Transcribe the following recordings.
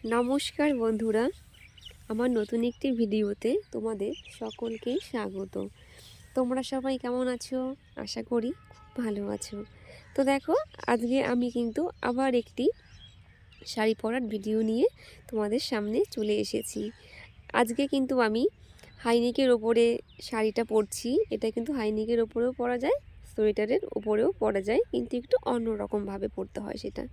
নমস্কার বন্ধুরা, আমার নতুন একটি ভিডিওতে তোমাদের সকলকেই স্বাগত। তোমরা সবাই কেমন আছো? আশা করি খুব ভালো আছো। তো দেখো, আজকে আমি কিন্তু আবার একটি শাড়ি পরার ভিডিও নিয়ে তোমাদের সামনে চলে এসেছি। আজকে কিন্তু আমি হাইনেকের ওপরে শাড়িটা পরছি। এটা কিন্তু হাইনেকের ওপরেও পরা যায়, সোয়েটারের ওপরেও পরা যায়, কিন্তু একটু অন্যরকমভাবে পরতে হয় সেটা।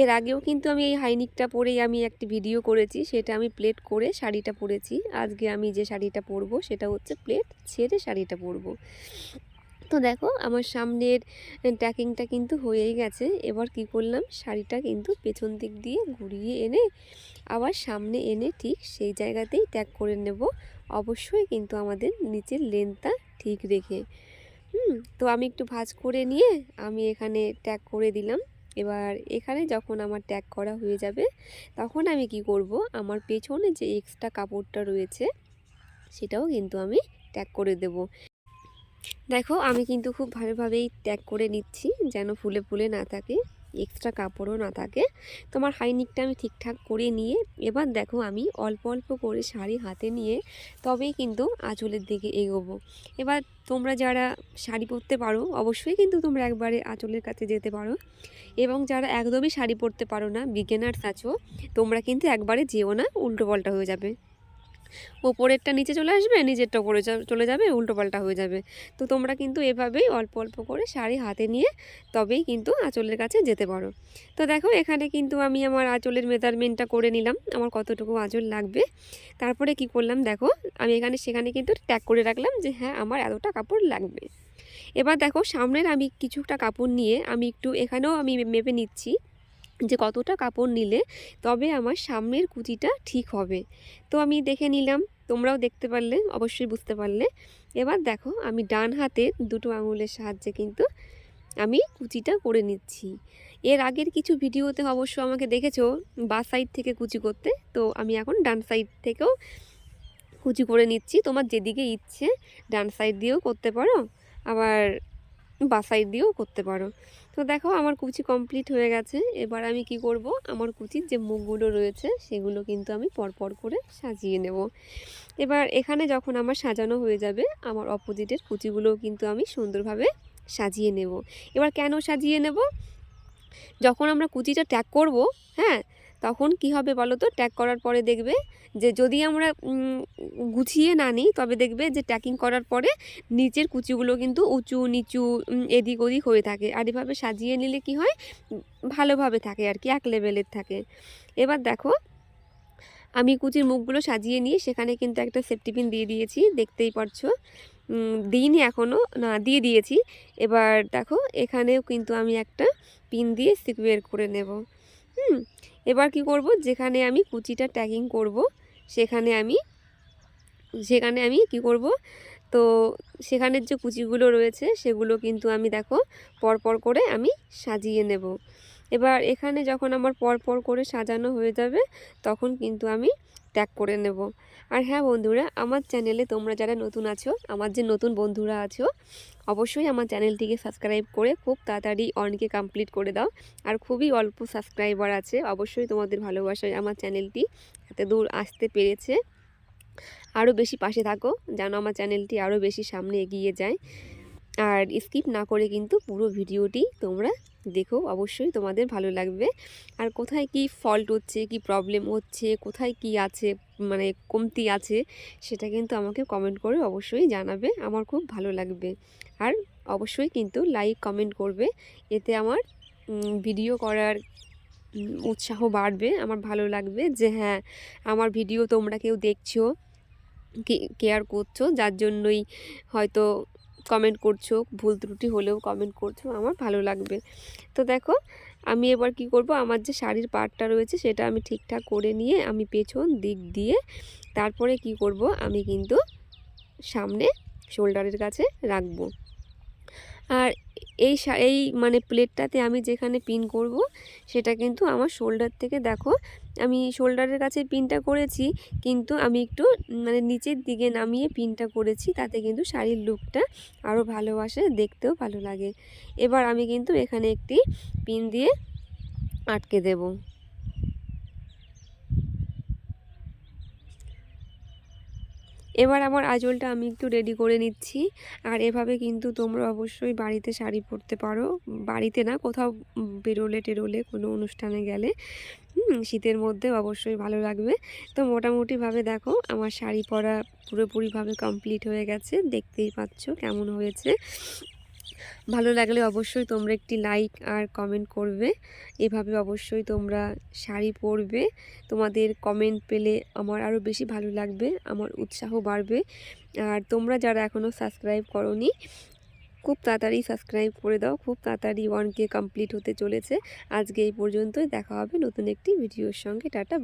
এর আগেও কিন্তু আমি এই হাইনেকটা পরেই আমি একটি ভিডিও করেছি, সেটা আমি প্লেট করে শাড়িটা পরেছি। আজকে আমি যে শাড়িটা পরবো সেটা হচ্ছে প্লেট ছেড়ে শাড়িটা পরবো। তো দেখো, আমার সামনের ট্যাকিংটা কিন্তু হয়েই গেছে। এবার কি করলাম, শাড়িটা কিন্তু পেছন দিক দিয়ে ঘুরিয়ে এনে আবার সামনে এনে ঠিক সেই জায়গাতেই ট্যাগ করে নেব। অবশ্যই কিন্তু আমাদের নিচের লেন্থটা ঠিক রেখে। তো আমি একটু ভাঁজ করে নিয়ে আমি এখানে ট্যাগ করে দিলাম। এবার এখানে যখন আমার ট্যাগ করা হয়ে যাবে, তখন আমি কি করব, আমার পেছনে যে এক্সট্রা কাপড়টা রয়েছে সেটাও কিন্তু আমি ট্যাগ করে দেব। দেখো, আমি কিন্তু খুব ভালোভাবেই ট্যাগ করে নিচ্ছি যেন ফুলে ফুলে না থাকে, এক্সট্রা কাপড়ও না থাকে। তোমার হাইনেকটা আমি ঠিকঠাক করে নিয়ে এবার দেখো, আমি অল্প অল্প করে শাড়ি হাতে নিয়ে তবেই কিন্তু আঁচলের দিকে এগোবো। এবার তোমরা যারা শাড়ি পরতে পারো অবশ্যই কিন্তু তোমরা একবারে আঁচলের কাছে যেতে পারো, এবং যারা একদমই শাড়ি পরতে পারো না, বিগিনার্স আছো, তোমরা কিন্তু একবারে যেও না, উল্টো পাল্টা হয়ে যাবে। ওপরেরটা নিচে চলে আসবে, নিচেরটা ওপরে চলে যাবে, উল্টোপাল্টা হয়ে যাবে। তো তোমরা কিন্তু এভাবেই অল্প অল্প করে শাড়ি হাতে নিয়ে তবেই কিন্তু আঁচলের কাছে যেতে পারো। তো দেখো, এখানে কিন্তু আমি আমার আঁচলের মেজারমেন্টটা করে নিলাম, আমার কতটুকু আঁচল লাগবে। তারপরে কি করলাম, দেখো আমি সেখানে কিন্তু ট্যাগ করে রাখলাম যে হ্যাঁ, আমার এতটা কাপড় লাগবে। এবার দেখো, সামনের আমি কিছুটা কাপড় নিয়ে আমি একটু এখানেও আমি মেপে নিচ্ছি যে কতটা কাপড় নিলে তবে আমার সামনের কুচিটা ঠিক হবে। তো আমি দেখে নিলাম, তোমরাও দেখতে পারলে, অবশ্যই বুঝতে পারলে। এবার দেখো, আমি ডান হাতের দুটো আঙুলের সাহায্যে কিন্তু আমি কুচিটা করে নিচ্ছি। এর আগের কিছু ভিডিওতে অবশ্য আমাকে দেখেছো বাঁ সাইড থেকে কুচি করতে, তো আমি এখন ডান সাইড থেকেও কুচি করে নিচ্ছি। তোমার যেদিকে ইচ্ছে ডান সাইড দিয়েও করতে পারো, আবার বা সাইড দিয়েও করতে পারো। তো দেখো, আমার কুচি কমপ্লিট হয়ে গেছে। এবার আমি কি করব, আমার কুচির যে মুখগুলো রয়েছে সেগুলো কিন্তু আমি পরপর করে সাজিয়ে নেব। এবার এখানে যখন আমার সাজানো হয়ে যাবে, আমার অপোজিটের কুচিগুলোও কিন্তু আমি সুন্দরভাবে সাজিয়ে নেব। এবার কেন সাজিয়ে নেব, যখন আমরা কুচিটা ট্যাগ করব, হ্যাঁ, তখন কি হবে বলো তো, ট্যাগ করার পরে দেখবে যে যদি আমরা গুছিয়ে না নিই, তবে দেখবে যে ট্যাকিং করার পরে নিচের কুচিগুলো কিন্তু উঁচু নিচু এদিক ওদিক হয়ে থাকে। আর এভাবে সাজিয়ে নিলে কি হয়, ভালোভাবে থাকে আর কি, এক লেভেলের থাকে। এবার দেখো, আমি কুচির মুখগুলো সাজিয়ে নিয়ে সেখানে কিন্তু একটা সেফটি পিন দিয়ে দিয়েছি, দেখতেই পারছো। দিইনি এখনও, না দিয়ে দিয়েছি। এবার দেখো, এখানেও কিন্তু আমি একটা পিন দিয়ে সিকিউর করে নেব। এবার কি করব, যেখানে আমি কুচিটা ট্যাগিং করব সেখানে আমি কি করব, তো সেখানের যে কুচিগুলো রয়েছে সেগুলো কিন্তু আমি দেখো পরপর করে আমি সাজিয়ে নেব। এবার এখানে যখন আমার পরপর করে সাজানো হয়ে যাবে, তখন কিন্তু আমি ট্যাগ করে নেব। আর হ্যাঁ বন্ধুরা, আমার চ্যানেলে তোমরা যারা নতুন আছো, আমার যে নতুন বন্ধুরা আছো, অবশ্যই আমার চ্যানেলটিকে সাবস্ক্রাইব করে খুব তাড়াতাড়ি অনকে কমপ্লিট করে দাও। আর খুবই অল্প সাবস্ক্রাইবার আছে, অবশ্যই তোমাদের ভালোবাসায় আমার চ্যানেলটি এত দূর আসতে পেরেছে। আরও বেশি পাশে থাকো যেন আমার চ্যানেলটি আরও বেশি সামনে এগিয়ে যায়। আর স্কিপ না করে কিন্তু পুরো ভিডিওটি তোমরা দেখো, অবশ্যই তোমাদের ভালো লাগবে। আর কোথায় কি ফল্ট হচ্ছে, কি প্রবলেম হচ্ছে, কোথায় কি আছে, মানে কমতি আছে, সেটা কিন্তু আমাকে কমেন্ট করে অবশ্যই জানাবে, আমার খুব ভালো লাগবে। আর অবশ্যই কিন্তু লাইক কমেন্ট করবে, এতে আমার ভিডিও করার উৎসাহ বাড়বে। আমার ভালো লাগবে যে হ্যাঁ, আমার ভিডিও তোমরা কেউ দেখছো, কেয়ার করছো, যার জন্যই হয়তো কমেন্ট করছো, ভুল ত্রুটি হলেও কমেন্ট করছো, আমার ভালো লাগবে। তো দেখো, আমি এবার কি করব, আমার যে শাড়ির পাড়টা রয়েছে সেটা আমি ঠিকঠাক করে নিয়ে আমি পেছন দিক দিয়ে তারপরে কি করব, আমি কিন্তু সামনে শোল্ডারের কাছে রাখবো। আর এই মানে প্লেটটাতে আমি যেখানে পিন করব সেটা কিন্তু আমার শোল্ডার থেকে, দেখো আমি শোল্ডারের কাছে পিনটা করেছি, কিন্তু আমি একটু মানে নিচের দিকে নামিয়ে পিনটা করেছি, তাতে কিন্তু শাড়ির লুকটা আরও ভালো আসে, দেখতেও ভালো লাগে। এবার আমি কিন্তু এখানে একটি পিন দিয়ে আটকে দেব। এবার আমার আঁচলটা আমি একটু রেডি করে নিচ্ছি। আর এভাবে কিন্তু তোমরা অবশ্যই বাড়িতে শাড়ি পরতে পারো, বাড়িতে না কোথাও বেরোলে টেরোলে কোনো অনুষ্ঠানে গেলে শীতের মধ্যে অবশ্যই ভালো লাগবে। তো মোটামুটিভাবে দেখো আমার শাড়ি পরা পুরোপুরিভাবে কমপ্লিট হয়ে গেছে, দেখতেই পাচ্ছ কেমন হয়েছে। ভালো লাগলে অবশ্যই তোমরা একটি লাইক আর কমেন্ট করবে। এভাবে অবশ্যই তোমরা শাড়ি পরবে, তোমাদের কমেন্ট পেলে আমার আরও বেশি ভালো লাগবে, আমার উৎসাহ বাড়বে। আর তোমরা যারা এখনও সাবস্ক্রাইব করোনি, খুব তাড়াতাড়ি সাবস্ক্রাইব করে দাও, খুব তাড়াতাড়ি 1K কমপ্লিট হতে চলেছে। আজকে এই পর্যন্তই, দেখা হবে নতুন একটি ভিডিওর সঙ্গে। টাটা।